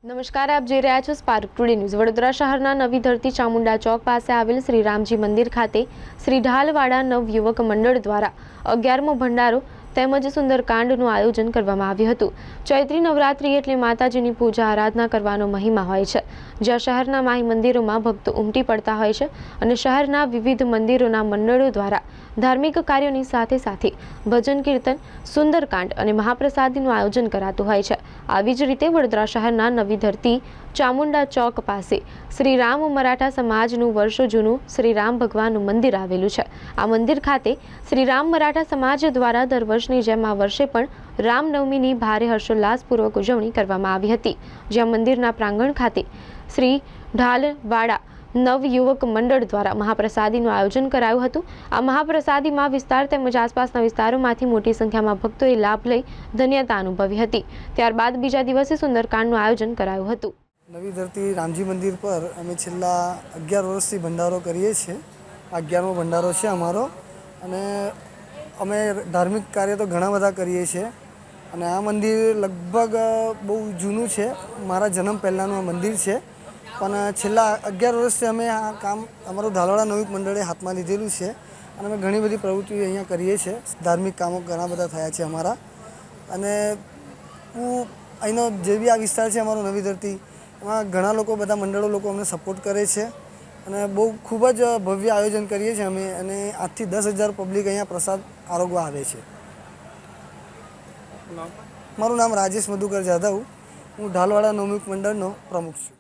નમસ્કાર, આપ જોઈ રહ્યા છો સ્પાર્ક ટુડે ન્યૂઝ। વડોદરા શહેરના નવી ધરતી ચામુંડા ચોક પાસે આવેલ શ્રી રામજી મંદિર ખાતે શ્રી ઢાલવાડા નવયુવક મંડળ દ્વારા 11મો ભંડારો તેમજ સુંદરકાંડનું આયોજન કરવામાં આવ્યું હતું। ચૈત્રી નવરાત્રિ એટલે માતાજીની પૂજા આરાધના કરવાનો મહિમા હોય છે, જ્યાં શહેરના માઈ મંદિરોમાં ભક્તો ઉમટી પડતા હોય છે અને શહેરના વિવિધ મંદિરોના મંડળો દ્વારા ધાર્મિક કાર્યોની સાથે સાથે ભજન કીર્તન, સુંદરકાંડ અને મહાપ્રસાદીનું આયોજન કરાતું હોય છે। આવી જ રીતે વડોદરા શહેરના નવી ધરતી ચામુંડા ચોક પાસે શ્રી રામ મરાઠા સમાજનું વર્ષો જૂનું શ્રી રામ ભગવાનનું મંદિર આવેલું છે। આ મંદિર ખાતે શ્રી રામ મરાઠા સમાજ દ્વારા દર વર્ષની જેમ આ વર્ષે પણ રામનવમીની ભારે હર્ષોલ્લાસપૂર્વક ઉજવણી કરવામાં આવી હતી, જ્યાં મંદિરના પ્રાંગણ ખાતે શ્રી ઢાલવાડા નવયુવક મંડળ દ્વારા મહાપ્રસાદીનું આયોજન કરાયું હતું। આ મહાપ્રસાદીમાં વિસ્તાર તેમજ આસપાસના વિસ્તારોમાંથી મોટી સંખ્યામાં ભક્તોએ લાભ લઈ ધન્યતા અનુભવી હતી। ત્યારબાદ બીજા દિવસે સુંદરકાંડનું આયોજન કરાયું હતું। નવી ધરતી રામજી મંદિર પર અમે છેલ્લા 11 વર્ષથી ભંડારો કરીએ છીએ। આ 11મો ભંડારો છે અમારો અને અમે ધાર્મિક કાર્ય તો ઘણા બધા કરીએ છીએ અને આ મંદિર લગભગ બહુ જૂનું છે। મારા જન્મ પહેલાંનું આ મંદિર છે, પણ છેલ્લા 11 વર્ષથી અમે આ કામ અમારું ઢાલવાડા નવયુવક મંડળે હાથમાં લીધેલું છે અને અમે ઘણી બધી પ્રવૃત્તિઓ અહીંયા કરીએ છીએ। ધાર્મિક કામો ઘણા બધા થયા છે અમારા અને અહીંનો જે બી આ વિસ્તાર છે અમારો નવી ધરતી, એમાં ઘણા લોકો, બધા મંડળો લોકો અમને સપોર્ટ કરે છે અને બહુ ખૂબ જ ભવ્ય આયોજન કરીએ છીએ અમે અને 8થી 10,000 પબ્લિક અહીંયા પ્રસાદ આરોગવા આવે છે। મારું નામ રાજેશ મધુકર જાધવ, હું ઢાલવાડા નવયુવક મંડળનો પ્રમુખ છું।